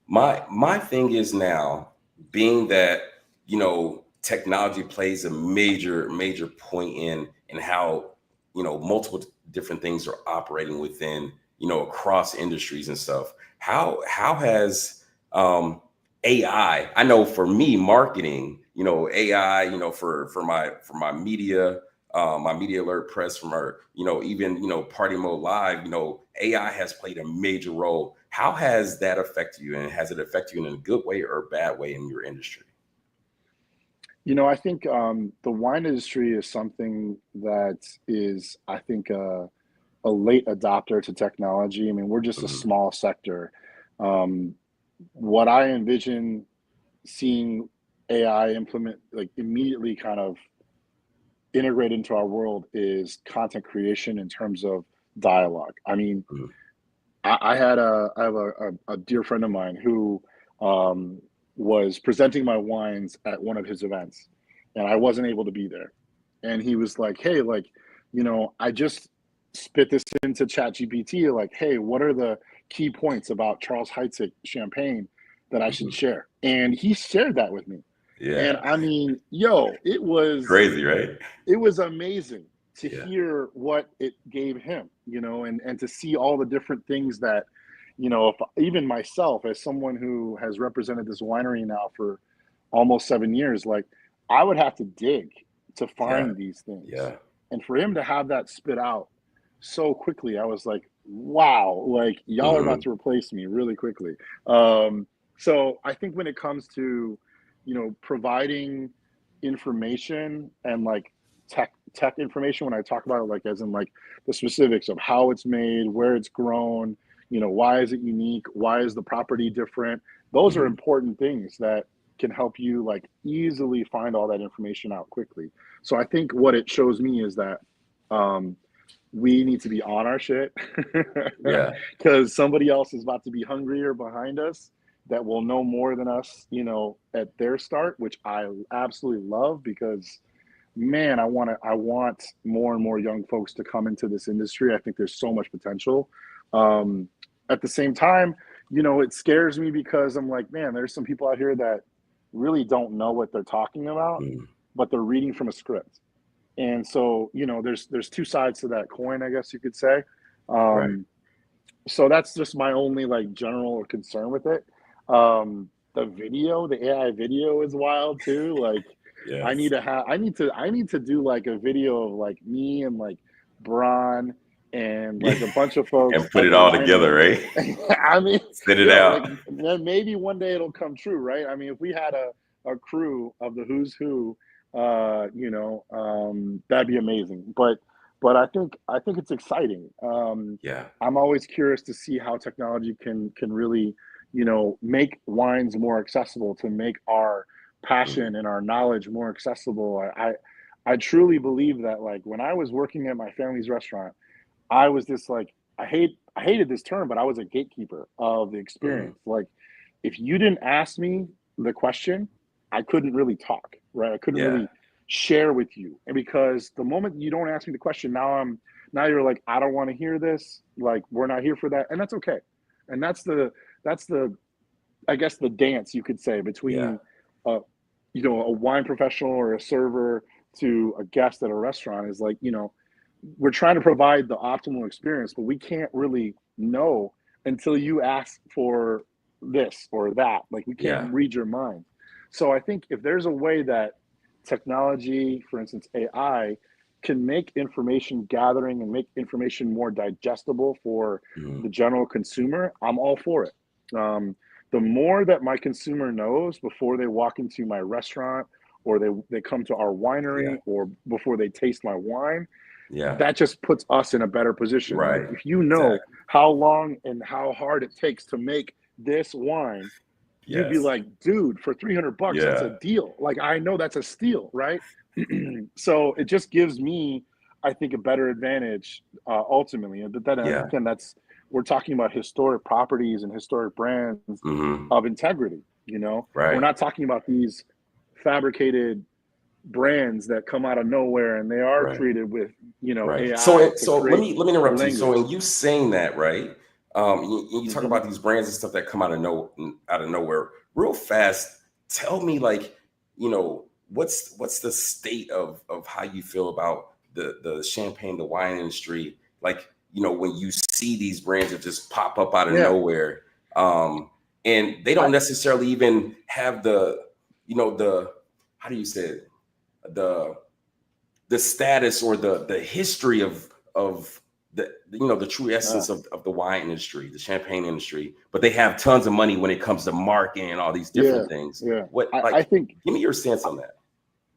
My thing is now, being that, you know, technology plays a major point in how, multiple different things are operating within, across industries and stuff. How has AI, I know for me, marketing, AI, for my media, my media alert press, from our, even, Party Mode Live, AI has played a major role. How has that affected you, and has it affected you in a good way or a bad way in your industry? I think the wine industry is something that is, I think, a late adopter to technology. I mean, we're just a small sector. What I envision seeing AI implement, like immediately kind of integrate into our world, is content creation in terms of dialogue. I mean, I have a dear friend of mine who was presenting my wines at one of his events, and I wasn't able to be there. And he was like, hey, I just spit this into ChatGPT, like, hey, what are the key points about Charles Heidsieck champagne that I should share? And he shared that with me. Yeah. And I mean, it was crazy, right? It was amazing to hear what it gave him, and to see all the different things that, if even myself, as someone who has represented this winery now for almost 7 years, like, I would have to dig to find these things. Yeah. And for him to have that spit out so quickly, I was like, wow, like, y'all are about to replace me really quickly. So I think when it comes to, providing information and like tech information, when I talk about it, like, as in like the specifics of how it's made, where it's grown, why is it unique, why is the property different, those are important things that can help you like easily find all that information out quickly. So I think what it shows me is that we need to be on our shit, because somebody else is about to be hungrier behind us that will know more than us, at their start, which I absolutely love, because man, I want more and more young folks to come into this industry. I think there's so much potential. At the same time, it scares me, because I'm like, man, there's some people out here that really don't know what they're talking about, but they're reading from a script. And so, there's two sides to that coin, I guess you could say. So that's just my only like general concern with it. The AI video is wild too. Like, I need to do like a video of like me and like Bron and like a bunch of folks and put it all together, right? I mean, spit it out. Like, maybe one day it'll come true, right? I mean, if we had a crew of the who's who, that'd be amazing. But I think it's exciting. I'm always curious to see how technology can really, make wines more accessible, to make our passion and our knowledge more accessible. I truly believe that, like, when I was working at my family's restaurant, I was this like, I hated this term, but I was a gatekeeper of the experience. Like, if you didn't ask me the question, I couldn't really talk, right? I couldn't really share with you. And because the moment you don't ask me the question, now you're like, I don't want to hear this. Like, we're not here for that. And that's okay. And that's the, I guess, the dance, you could say, between, a wine professional or a server to a guest at a restaurant, is like, we're trying to provide the optimal experience, but we can't really know until you ask for this or that. Like, we can't read your mind. So I think if there's a way that technology, for instance, AI, can make information gathering and make information more digestible for the general consumer, I'm all for it. The more that my consumer knows before they walk into my restaurant, or they come to our winery, or before they taste my wine, that just puts us in a better position. Right. Like, if you know how long and how hard it takes to make this wine, you'd be like, dude, for $300, that's a deal. Like, I know that's a steal, right? So it just gives me, I think, a better advantage ultimately. But then again, we're talking about historic properties and historic brands of integrity. We're not talking about these fabricated brands that come out of nowhere, and they are created with AI. So let me interrupt you. So in you saying that, right? You talk about these brands and stuff that come out of nowhere real fast. Tell me, like, what's the state of how you feel about the champagne, the wine industry? Like, you know, when you see these brands that just pop up out of nowhere, and they don't necessarily even have the, you know, the, how do you say it? The status or the history of the, you know, the true essence of the wine industry, the champagne industry, but they have tons of money when it comes to marketing and all these different things. What, like, I think, give me your stance on that.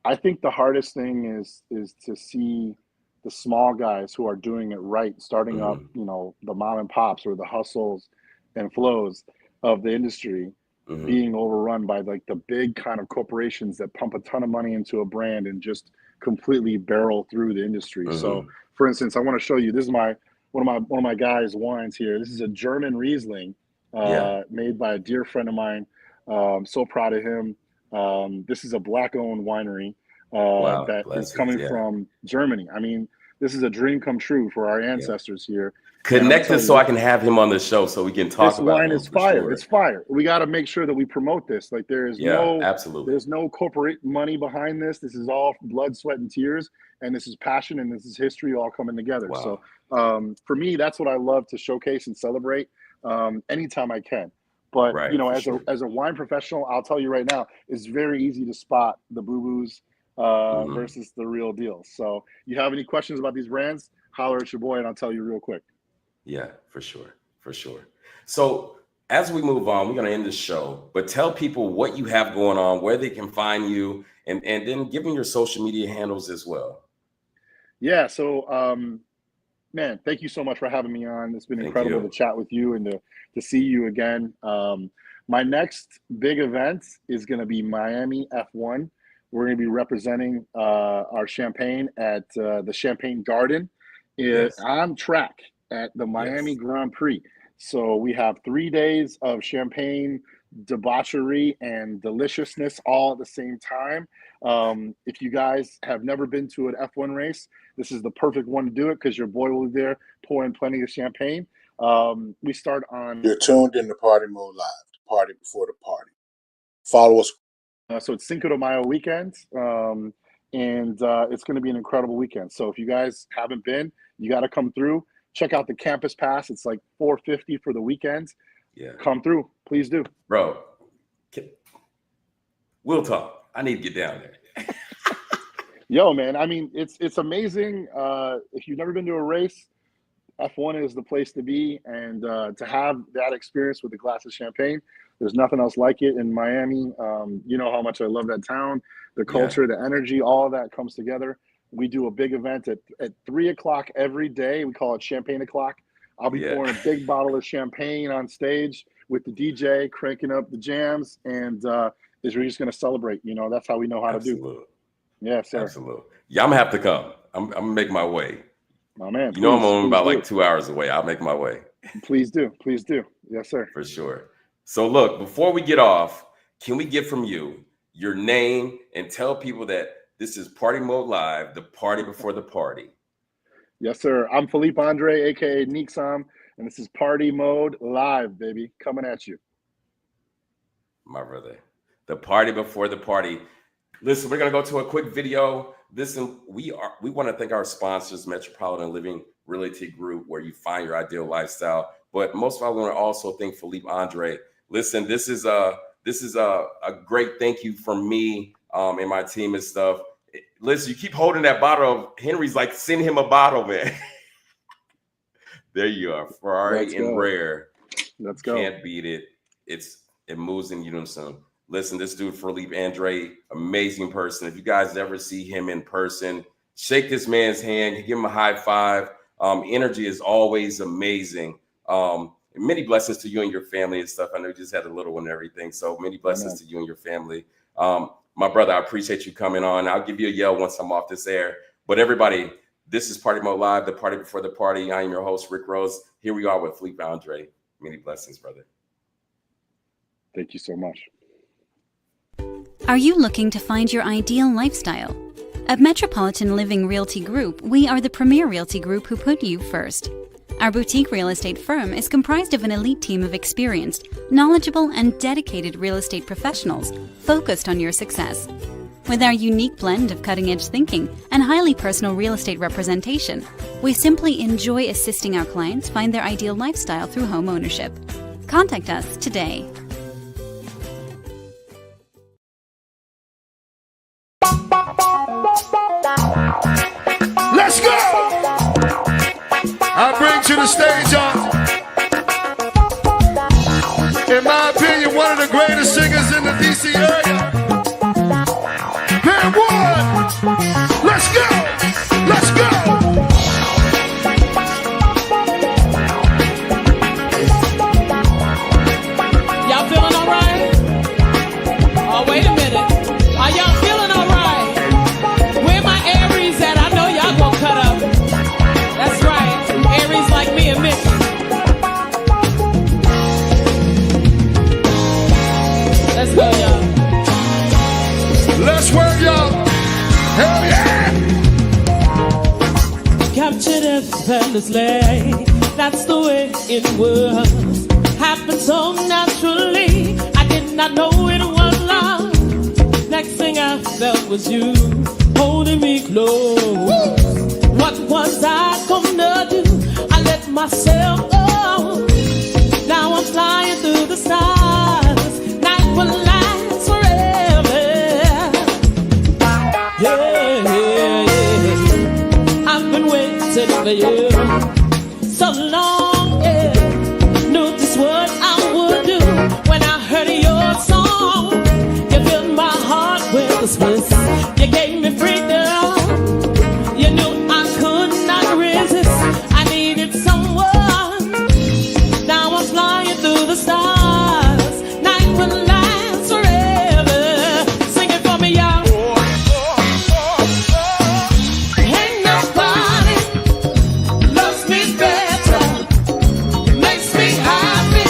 I think the hardest thing is to see the small guys who are doing it right, starting up, you know, the mom and pops or the hustles and flows of the industry being overrun by like the big kind of corporations that pump a ton of money into a brand and just completely barrel through the industry. So for instance, I want to show you, this is one of my guys' wines here. This is a German Riesling made by a dear friend of mine. So proud of him. This is a black-owned winery that is coming from Germany. I mean, this is a dream come true for our ancestors here. Connect us so I can have him on the show so we can talk about it. This wine is fire. Sure. It's fire. We got to make sure that we promote this. Like, there is there's no corporate money behind this. This is all blood, sweat, and tears, and this is passion, and this is history all coming together. Wow. So for me, that's what I love to showcase and celebrate anytime I can. But you know, as a wine professional, I'll tell you right now, it's very easy to spot the boo-boos versus the real deal. So you have any questions about these brands, holler at your boy and I'll tell you real quick. Yeah, for sure. For sure. So as we move on, we're going to end the show, but tell people what you have going on, where they can find you, and then give them your social media handles as well. Yeah. So, man, thank you so much for having me on. It's been incredible to chat with you and to see you again. My next big event is going to be Miami F1. We're going to be representing our champagne at the Champagne Garden on track at the Miami Grand Prix. So we have 3 days of champagne debauchery and deliciousness all at the same time. If you guys have never been to an F1 race, this is the perfect one to do it because your boy will be there pouring plenty of champagne. We start on... You're tuned in to Party Mode Live, the party before the party. Follow us. So it's Cinco de Mayo weekend, and it's going to be an incredible weekend. So if you guys haven't been, you got to come through. Check out the campus pass. It's like $450 for the weekend. Yeah, come through, please do, bro. We'll talk. I need to get down there. Yo, man. I mean, it's amazing. If you've never been to a race, F1 is the place to be, and to have that experience with a glass of champagne, there's nothing else like it in Miami. You know how much I love that town, the culture, the energy, all of that comes together. We do a big event at 3 o'clock every day. We call it Champagne O'Clock. I'll be pouring a big bottle of champagne on stage with the DJ, cranking up the jams, and we're just going to celebrate. You know, that's how we know how to do. Yeah, sir. Absolutely. Yeah, I'm going to have to come. I'm going to make my way. My man. You know, I'm only about like 2 hours away. I'll make my way. Please do. Please do. Yes, sir. For sure. So look, before we get off, can we get from you your name and tell people that this is Party Mode Live, the party before the party? Yes, sir. I'm Philippe Andre, a.k.a. Nixam, and this is Party Mode Live, baby. Coming at you. My brother. The party before the party. Listen, we're going to go to a quick video. Listen, we want to thank our sponsors, Metropolitan Living Realty Group, where you find your ideal lifestyle. But most of all, we want to also thank Philippe Andre. Listen, this is a great thank you from me and my team and stuff. Listen, you keep holding that bottle of Henry's, like, send him a bottle, man. There you are. Ferrari and Rare. Let's go. Can't beat it. It moves in unison. Listen, this dude, Philippe Andre, amazing person. If you guys ever see him in person, shake this man's hand, give him a high five. Energy is always amazing. Many blessings to you and your family and stuff. I know you just had a little one and everything. So many blessings to you and your family. My brother, I appreciate you coming on. I'll give you a yell once I'm off this air. But everybody, this is Party Mode Live, the party before the party. I am your host, Rick Rose. Here we are with Philippe Andre. Many blessings, brother. Thank you so much. Are you looking to find your ideal lifestyle? At Metropolitan Living Realty Group, we are the premier realty group who put you first. Our boutique real estate firm is comprised of an elite team of experienced, knowledgeable, and dedicated real estate professionals focused on your success. With our unique blend of cutting-edge thinking and highly personal real estate representation, we simply enjoy assisting our clients find their ideal lifestyle through home ownership. Contact us today. Let's go! I bring to the stage, in my opinion, one of the greatest singers in the DC area. Pair one! Let's go! Let's go! Y'all feeling alright? Oh, wait a minute. Are y'all feeling alright? Where my Aries at? I know y'all gonna cut up. That's right. Aries like me and Mickey. Let's go, y'all. Let's work, y'all. Hell yeah! Captured effortlessly. That's the way it was. Happened so naturally. I did not know it was love. Next thing I felt was you holding me close. What was I gonna do? I let myself go. Now I'm flying through the stars. Night will last forever. Yeah, yeah, yeah. I've been waiting for you so long, yeah. Knew just what I would do when I heard your song. You filled my heart with a bliss. You gave me freedom. You knew I could not resist. I needed someone. Now I'm flying through the stars. Night will last forever. Sing it for me, y'all. Ain't nobody loves me better. Makes me happy.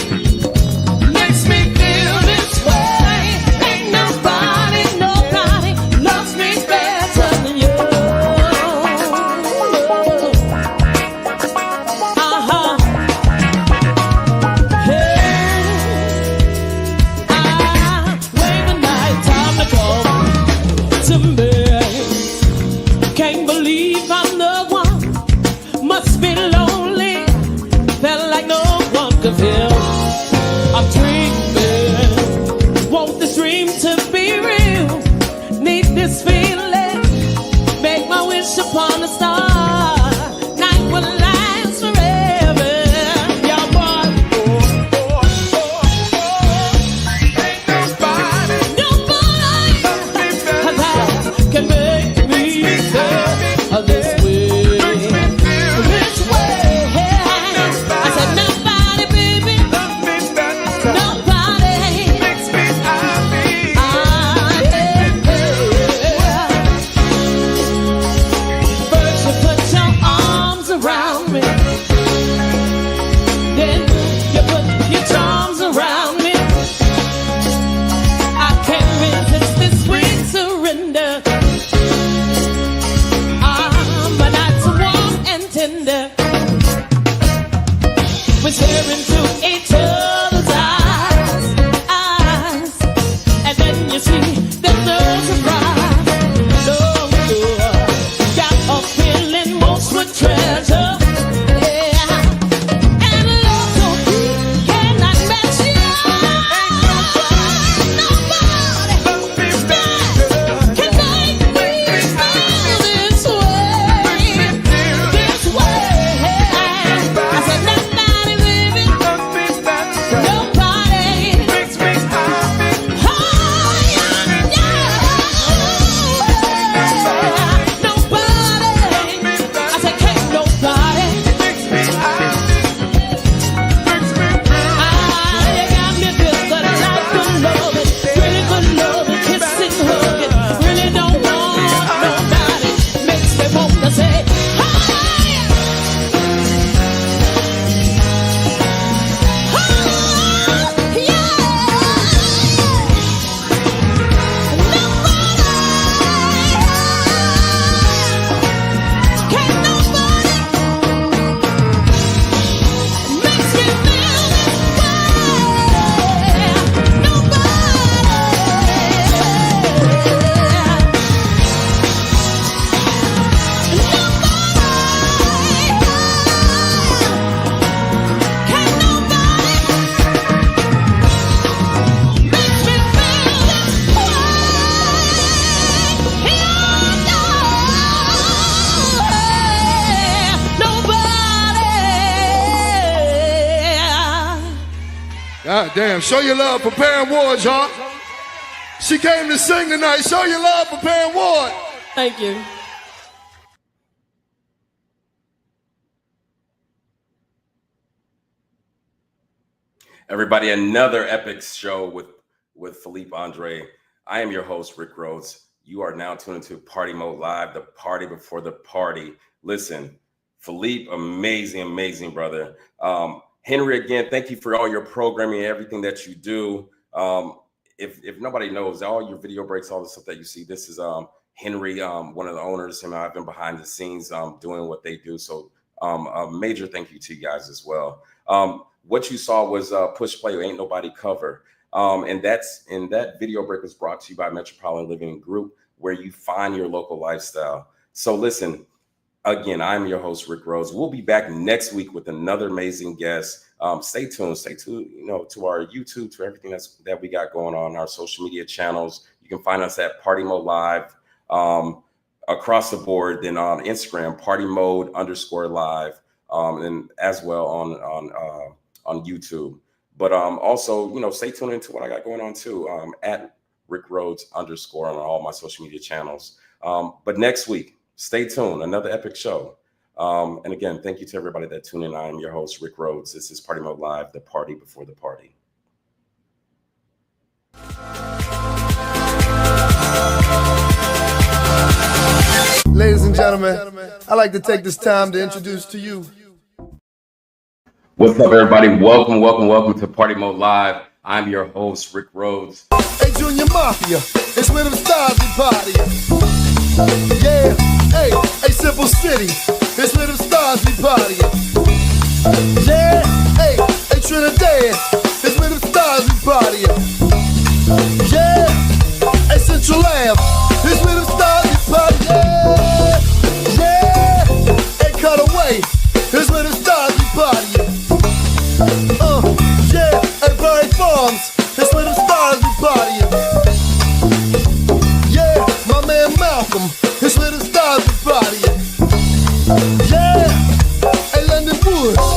Makes me feel this way. Ain't nobody, nobody loves me better than you. When the night time to come to me, can't believe I'm the one. Must be lonely. Felt like no one could feel. I'm dreaming. Want this dream to be real. Need this feeling. Make my wish upon a star. Night will last forever. Y'all boy. Nobody that can make me feel this way. This way. I said nobody, baby. Nobody makes me happy. First you God damn. Show your love for Pam Ward, y'all. She came to sing tonight. Show your love for Pam Ward. Thank you. Everybody, another epic show with Philippe Andre. I am your host, Rick Rhodes. You are now tuned into Party Mode Live, the party before the party. Listen, Philippe, amazing brother. Henry, again, thank you for all your programming and everything that you do. If nobody knows, all your video breaks, all the stuff that you see, this is Henry, one of the owners, and I've been behind the scenes doing what they do. So a major thank you to you guys as well. What you saw was Push Play, Ain't Nobody Cover. And that video break was brought to you by Metropolitan Living Group, where you find your local lifestyle. So listen, again, I'm your host, Rick Rhodes. We'll be back next week with another amazing guest. Stay tuned, to our YouTube, to everything that we got going on, our social media channels. You can find us at Party Mode Live across the board. Then on Instagram, PartyMode_live, and as well on YouTube. But also, stay tuned into what I got going on too, at Rick Rhodes_ on all my social media channels. But next week, stay tuned, another epic show. And again, thank you to everybody that tuned in. I am your host, Rick Rhodes. This is Party Mode Live, the party before the party. Ladies and gentlemen, I'd like to take this time to introduce to you. What's up, everybody? Welcome to Party Mode Live. I'm your host, Rick Rhodes. Hey, Junior Mafia, it's where them stars we party. Yeah, hey, Simple City, it's where them stars we party. Yeah, hey, Trinidad, it's where them stars we party. Yeah, hey, Central Ave, it's where them stars we party. Yeah, hey, Cutaway, it's where them stars we party. Yeah, hey, Berry Farms, it's where them stars we party. Yeah, my man Malcolm, it's where the stars be partying. Yeah, hey, London Woods,